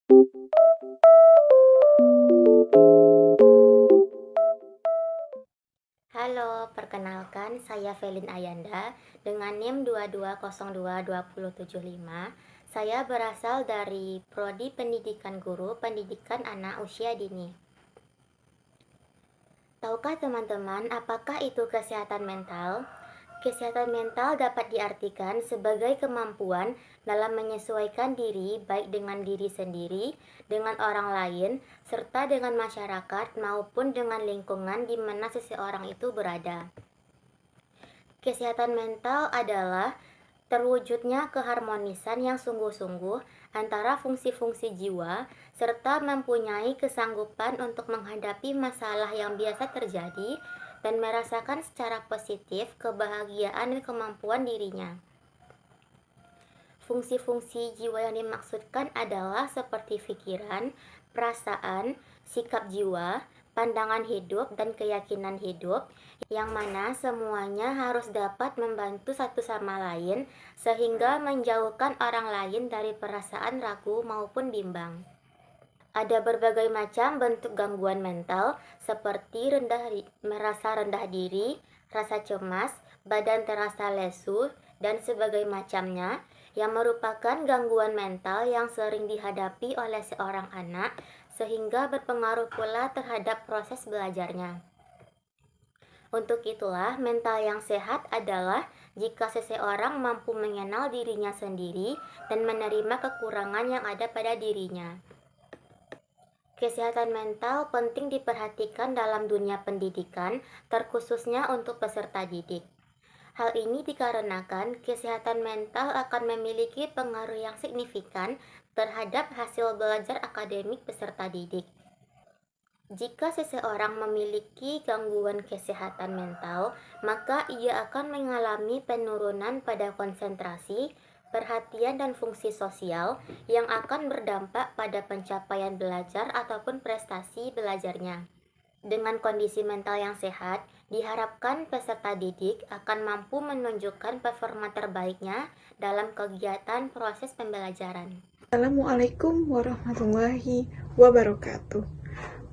Halo, perkenalkan saya Felin Ayanda dengan NIM 22022075. Saya berasal dari Prodi Pendidikan Guru Pendidikan Anak Usia Dini. Tahukah teman-teman apakah itu kesehatan mental? Kesehatan mental dapat diartikan sebagai kemampuan dalam menyesuaikan diri baik dengan diri sendiri, dengan orang lain, serta dengan masyarakat maupun dengan lingkungan di mana seseorang itu berada. Kesehatan mental adalah terwujudnya keharmonisan yang sungguh-sungguh antara fungsi-fungsi jiwa serta mempunyai kesanggupan untuk menghadapi masalah yang biasa terjadi dan merasakan secara positif kebahagiaan dan kemampuan dirinya. Fungsi-fungsi jiwa yang dimaksudkan adalah seperti pikiran, perasaan, sikap jiwa, pandangan hidup, dan keyakinan hidup, yang mana semuanya harus dapat membantu satu sama lain sehingga menjauhkan orang lain dari perasaan ragu maupun bimbang. Ada berbagai macam bentuk gangguan mental seperti merasa rendah diri, rasa cemas, badan terasa lesu, dan sebagainya macamnya yang merupakan gangguan mental yang sering dihadapi oleh seorang anak sehingga berpengaruh pula terhadap proses belajarnya. Untuk itulah mental yang sehat adalah jika seseorang mampu mengenal dirinya sendiri dan menerima kekurangan yang ada pada dirinya. Kesehatan mental penting diperhatikan dalam dunia pendidikan, terkhususnya untuk peserta didik. Hal ini dikarenakan kesehatan mental akan memiliki pengaruh yang signifikan terhadap hasil belajar akademik peserta didik. Jika seseorang memiliki gangguan kesehatan mental, maka ia akan mengalami penurunan pada konsentrasi, perhatian dan fungsi sosial yang akan berdampak pada pencapaian belajar ataupun prestasi belajarnya. Dengan kondisi mental yang sehat, diharapkan peserta didik akan mampu menunjukkan performa terbaiknya dalam kegiatan proses pembelajaran. Assalamualaikum warahmatullahi wabarakatuh.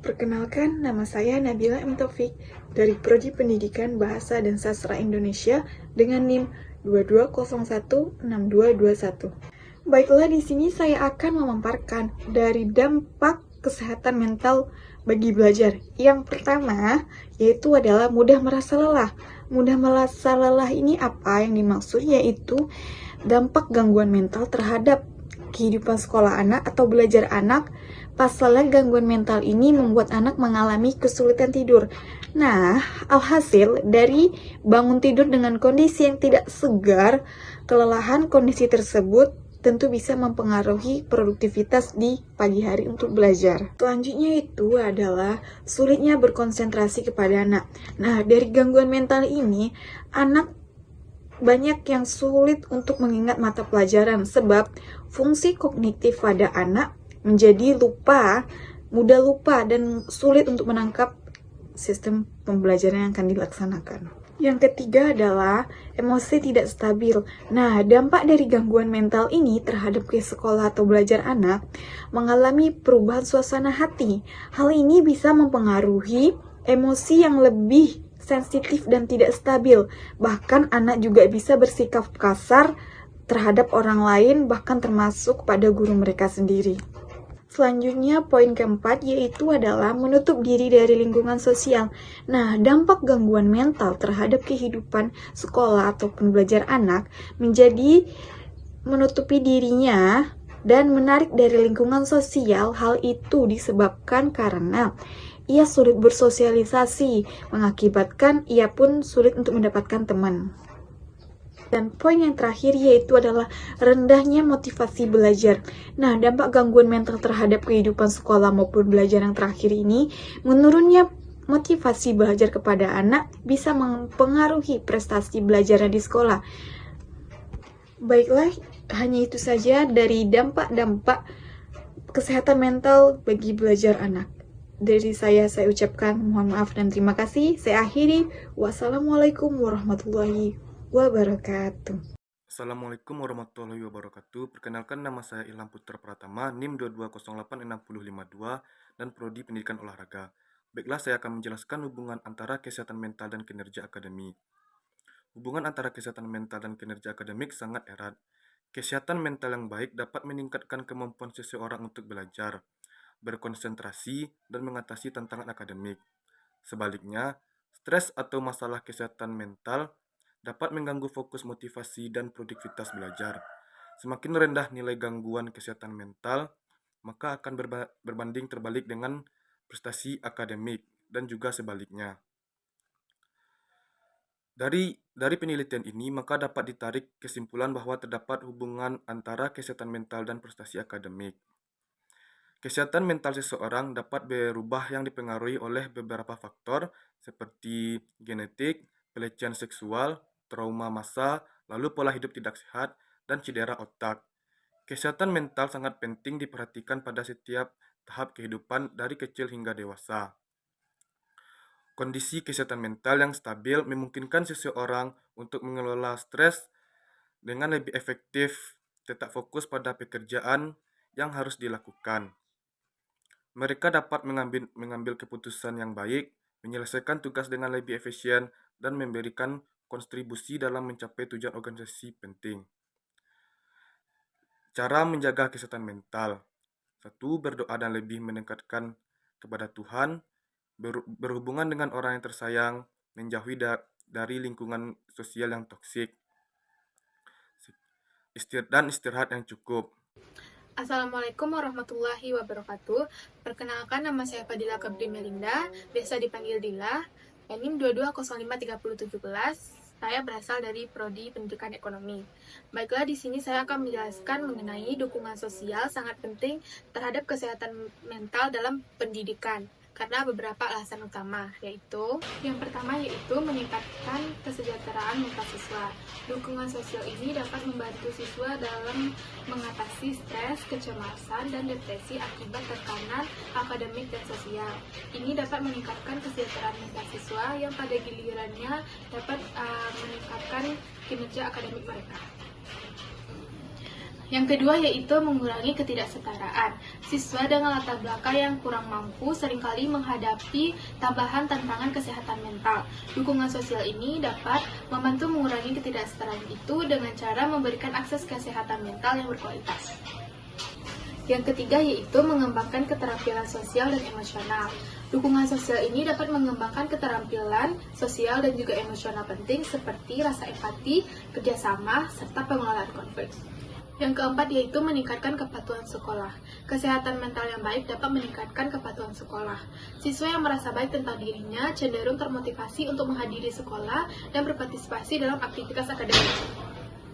Perkenalkan, nama saya Nabila M. Taufik dari Prodi Pendidikan Bahasa dan Sastra Indonesia dengan NIM 22016221. Baiklah, di sini saya akan memaparkan dari dampak kesehatan mental bagi belajar. Yang pertama, yaitu adalah mudah merasa lelah. Mudah merasa lelah ini apa yang dimaksud? Yaitu dampak gangguan mental terhadap kehidupan sekolah anak atau belajar anak. Pasalnya gangguan mental ini membuat anak mengalami kesulitan tidur. Nah, alhasil dari bangun tidur dengan kondisi yang tidak segar, kelelahan kondisi tersebut tentu bisa mempengaruhi produktivitas di pagi hari untuk belajar. Selanjutnya itu adalah sulitnya berkonsentrasi kepada anak. Nah, dari gangguan mental ini, anak banyak yang sulit untuk mengingat mata pelajaran sebab fungsi kognitif pada anak menjadi mudah lupa dan sulit untuk menangkap sistem pembelajaran yang akan dilaksanakan. Yang ketiga adalah emosi tidak stabil. Nah, dampak dari gangguan mental ini terhadap ke sekolah atau belajar anak mengalami perubahan suasana hati. Hal ini bisa mempengaruhi emosi yang lebih sensitif dan tidak stabil. Bahkan anak juga bisa bersikap kasar terhadap orang lain, bahkan termasuk pada guru mereka sendiri. Selanjutnya, poin keempat yaitu adalah menutup diri dari lingkungan sosial. Nah, dampak gangguan mental terhadap kehidupan sekolah ataupun belajar anak menjadi menutupi dirinya dan menarik dari lingkungan sosial. Hal itu disebabkan karena ia sulit bersosialisasi, mengakibatkan ia pun sulit untuk mendapatkan teman. Dan poin yang terakhir yaitu adalah rendahnya motivasi belajar. Nah, dampak gangguan mental terhadap kehidupan sekolah maupun belajar yang terakhir ini, menurunnya motivasi belajar kepada anak bisa mempengaruhi prestasi belajarnya di sekolah. Baiklah, hanya itu saja dari dampak-dampak kesehatan mental bagi belajar anak. Dari saya ucapkan mohon maaf dan terima kasih. Saya akhiri. Wassalamualaikum warahmatullahi wabarakatuh. Assalamualaikum warahmatullahi wabarakatuh. Perkenalkan, nama saya Ilham Putra Pratama, NIM 22086052 dan Prodi Pendidikan Olahraga. Baiklah, saya akan menjelaskan hubungan antara kesehatan mental dan kinerja akademik. Hubungan antara kesehatan mental dan kinerja akademik sangat erat. Kesehatan mental yang baik dapat meningkatkan kemampuan seseorang untuk belajar, berkonsentrasi, dan mengatasi tantangan akademik. Sebaliknya, stres atau masalah kesehatan mental dapat mengganggu fokus, motivasi, dan produktivitas belajar. Semakin rendah nilai gangguan kesehatan mental, maka akan berbanding terbalik dengan prestasi akademik dan juga sebaliknya. Dari penelitian ini, maka dapat ditarik kesimpulan bahwa terdapat hubungan antara kesehatan mental dan prestasi akademik. Kesehatan mental seseorang dapat berubah yang dipengaruhi oleh beberapa faktor seperti genetik, pelecehan seksual, trauma masa, lalu pola hidup tidak sehat, dan cedera otak. Kesehatan mental sangat penting diperhatikan pada setiap tahap kehidupan dari kecil hingga dewasa. Kondisi kesehatan mental yang stabil memungkinkan seseorang untuk mengelola stres dengan lebih efektif, tetap fokus pada pekerjaan yang harus dilakukan. Mereka dapat mengambil keputusan yang baik, menyelesaikan tugas dengan lebih efisien, dan memberikan kontribusi dalam mencapai tujuan organisasi penting. Cara menjaga kesehatan mental. 1. Berdoa dan lebih mendekatkan kepada Tuhan, berhubungan dengan orang yang tersayang, menjauhi dari lingkungan sosial yang toksik, dan istirahat yang cukup. Assalamualaikum warahmatullahi wabarakatuh. Perkenalkan, nama saya Fadila Kabri Melinda, biasa dipanggil Dila. NIM 22053017. Saya berasal dari Prodi Pendidikan Ekonomi. Baiklah, di sini saya akan menjelaskan mengenai dukungan sosial sangat penting terhadap kesehatan mental dalam pendidikan. Karena beberapa alasan utama, yaitu yang pertama yaitu meningkatkan kesejahteraan mental siswa. Dukungan sosial ini dapat membantu siswa dalam mengatasi stres, kecemasan, dan depresi akibat tekanan akademik dan sosial. Ini dapat meningkatkan kesejahteraan mental siswa yang pada gilirannya dapat meningkatkan kinerja akademik mereka. Yang kedua yaitu mengurangi ketidaksetaraan. Siswa dengan latar belakang yang kurang mampu seringkali menghadapi tambahan tantangan kesehatan mental. Dukungan sosial ini dapat membantu mengurangi ketidaksetaraan itu dengan cara memberikan akses kesehatan mental yang berkualitas. Yang ketiga yaitu mengembangkan keterampilan sosial dan emosional. Dukungan sosial ini dapat mengembangkan keterampilan sosial dan juga emosional penting seperti rasa empati, kerjasama, serta pengelolaan konflik. Yang keempat yaitu meningkatkan kepatuhan sekolah. Kesehatan mental yang baik dapat meningkatkan kepatuhan sekolah. Siswa yang merasa baik tentang dirinya cenderung termotivasi untuk menghadiri sekolah dan berpartisipasi dalam aktivitas akademik.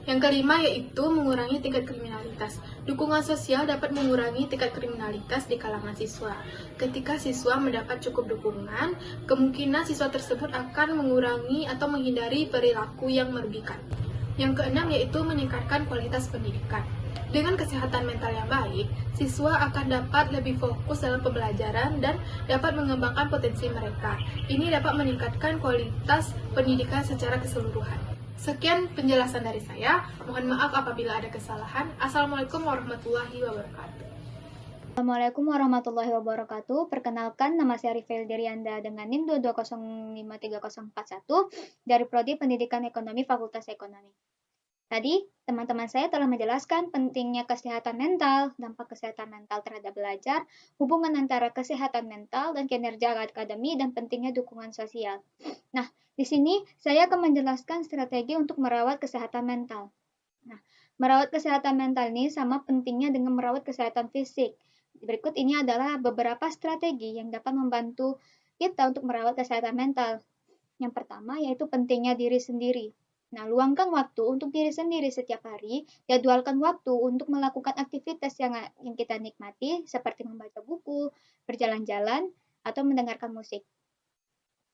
Yang kelima yaitu mengurangi tingkat kriminalitas. Dukungan sosial dapat mengurangi tingkat kriminalitas di kalangan siswa. Ketika siswa mendapat cukup dukungan, kemungkinan siswa tersebut akan mengurangi atau menghindari perilaku yang merugikan. Yang keenam yaitu meningkatkan kualitas pendidikan. Dengan kesehatan mental yang baik, siswa akan dapat lebih fokus dalam pembelajaran dan dapat mengembangkan potensi mereka. Ini dapat meningkatkan kualitas pendidikan secara keseluruhan. Sekian penjelasan dari saya. Mohon maaf apabila ada kesalahan. Assalamualaikum warahmatullahi wabarakatuh. Assalamualaikum warahmatullahi wabarakatuh. Perkenalkan, nama saya Rivel Dirianda dengan NIM 22053041 dari Prodi Pendidikan Ekonomi Fakultas Ekonomi. Tadi, teman-teman saya telah menjelaskan pentingnya kesehatan mental, dampak kesehatan mental terhadap belajar, hubungan antara kesehatan mental dan kinerja akademi, dan pentingnya dukungan sosial. Nah, di sini saya akan menjelaskan strategi untuk merawat kesehatan mental. Nah, merawat kesehatan mental ini sama pentingnya dengan merawat kesehatan fisik. Berikut ini adalah beberapa strategi yang dapat membantu kita untuk merawat kesehatan mental. Yang pertama yaitu pentingnya diri sendiri. Nah, luangkan waktu untuk diri sendiri setiap hari, jadwalkan waktu untuk melakukan aktivitas yang kita nikmati, seperti membaca buku, berjalan-jalan, atau mendengarkan musik.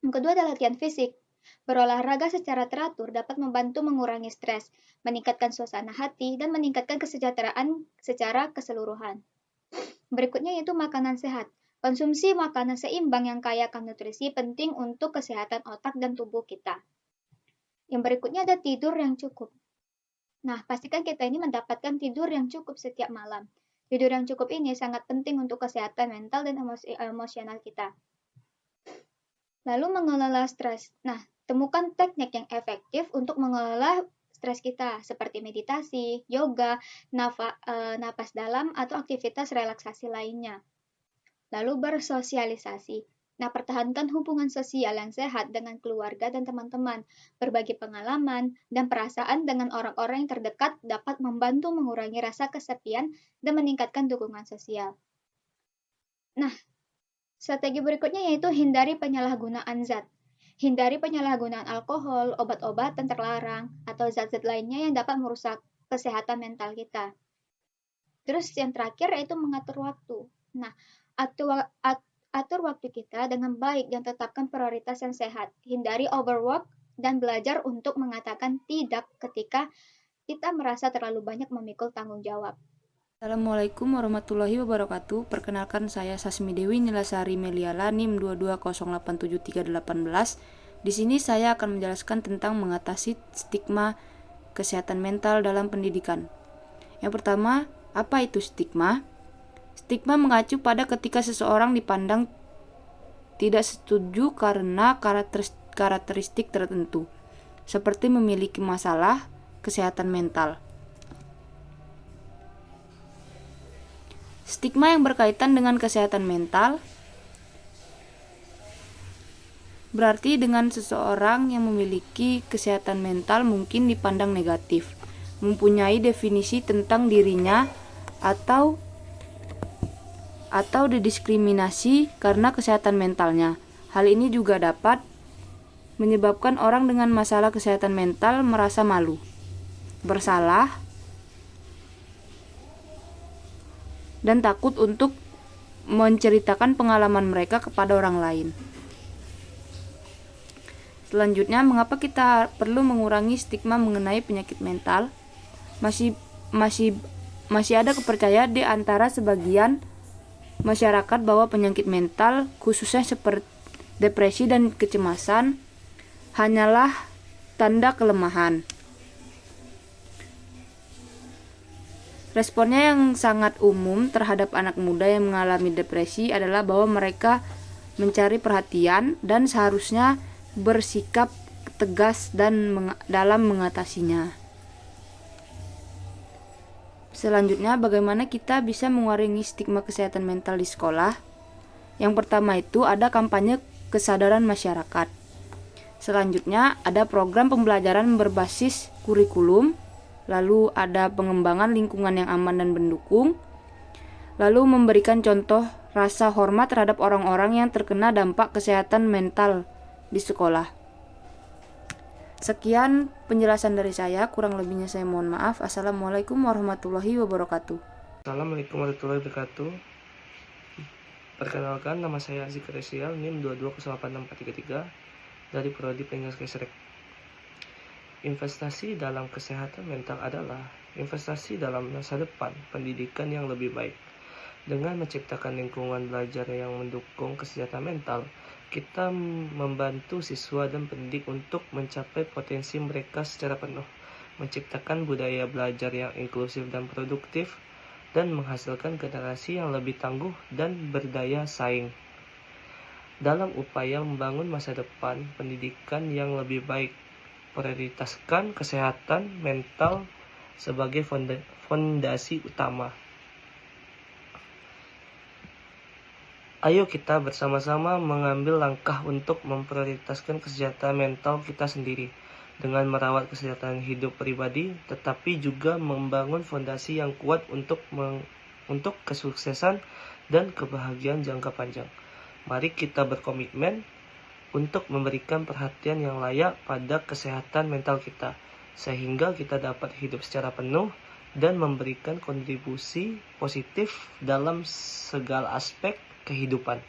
Yang kedua adalah latihan fisik. Berolahraga secara teratur dapat membantu mengurangi stres, meningkatkan suasana hati, dan meningkatkan kesejahteraan secara keseluruhan. Berikutnya yaitu makanan sehat. Konsumsi makanan seimbang yang kaya akan nutrisi penting untuk kesehatan otak dan tubuh kita. Yang berikutnya ada tidur yang cukup. Nah, pastikan kita ini mendapatkan tidur yang cukup setiap malam. Tidur yang cukup ini sangat penting untuk kesehatan mental dan emosional kita. Lalu mengelola stres. Nah, temukan teknik yang efektif untuk mengelola stres kita, seperti meditasi, yoga, napas dalam, atau aktivitas relaksasi lainnya. Lalu bersosialisasi. Nah, pertahankan hubungan sosial yang sehat dengan keluarga dan teman-teman. Berbagi pengalaman dan perasaan dengan orang-orang yang terdekat dapat membantu mengurangi rasa kesepian dan meningkatkan dukungan sosial. Nah, strategi berikutnya yaitu hindari penyalahgunaan zat. Hindari penyalahgunaan alkohol, obat-obatan terlarang, atau zat-zat lainnya yang dapat merusak kesehatan mental kita. Terus yang terakhir yaitu mengatur waktu. Nah, atur waktu kita dengan baik dan tetapkan prioritas yang sehat. Hindari overwork dan belajar untuk mengatakan tidak ketika kita merasa terlalu banyak memikul tanggung jawab. Assalamualaikum warahmatullahi wabarakatuh. Perkenalkan saya Sasmi Dewi Nilasari Meliala NIM 220873818. Di sini saya akan menjelaskan tentang mengatasi stigma kesehatan mental dalam pendidikan. Yang pertama, apa itu stigma? Stigma mengacu pada ketika seseorang dipandang tidak setuju karena karakteristik tertentu, seperti memiliki masalah kesehatan mental. Stigma yang berkaitan dengan kesehatan mental berarti dengan seseorang yang memiliki kesehatan mental mungkin dipandang negatif, mempunyai definisi tentang dirinya atau didiskriminasi karena kesehatan mentalnya. Hal ini juga dapat menyebabkan orang dengan masalah kesehatan mental merasa malu, bersalah, dan takut untuk menceritakan pengalaman mereka kepada orang lain. Selanjutnya, mengapa kita perlu mengurangi stigma mengenai penyakit mental? Masih ada kepercayaan di antara sebagian masyarakat bahwa penyakit mental, khususnya seperti depresi dan kecemasan, hanyalah tanda kelemahan. Responnya yang sangat umum terhadap anak muda yang mengalami depresi adalah bahwa mereka mencari perhatian dan seharusnya bersikap tegas dalam mengatasinya. Selanjutnya, bagaimana kita bisa mengurangi stigma kesehatan mental di sekolah? Yang pertama itu ada kampanye kesadaran masyarakat. Selanjutnya, ada program pembelajaran berbasis kurikulum. Lalu ada pengembangan lingkungan yang aman dan mendukung. Lalu memberikan contoh rasa hormat terhadap orang-orang yang terkena dampak kesehatan mental di sekolah. Sekian penjelasan dari saya, kurang lebihnya saya mohon maaf. Assalamualaikum warahmatullahi wabarakatuh. Assalamualaikum warahmatullahi wabarakatuh. Perkenalkan, nama saya Azik Resial, NIM 2208433 dari Prodi Pendidikan Kesrek. Investasi dalam kesehatan mental adalah investasi dalam masa depan pendidikan yang lebih baik. Dengan menciptakan lingkungan belajar yang mendukung kesehatan mental, kita membantu siswa dan pendidik untuk mencapai potensi mereka secara penuh, menciptakan budaya belajar yang inklusif dan produktif, dan menghasilkan generasi yang lebih tangguh dan berdaya saing. Dalam upaya membangun masa depan pendidikan yang lebih baik, prioritaskan kesehatan mental sebagai fondasi utama. Ayo kita bersama-sama mengambil langkah untuk memprioritaskan kesehatan mental kita sendiri dengan merawat kesehatan hidup pribadi, tetapi juga membangun fondasi yang kuat untuk kesuksesan dan kebahagiaan jangka panjang. Mari kita berkomitmen untuk memberikan perhatian yang layak pada kesehatan mental kita, sehingga kita dapat hidup secara penuh dan memberikan kontribusi positif dalam segala aspek kehidupan.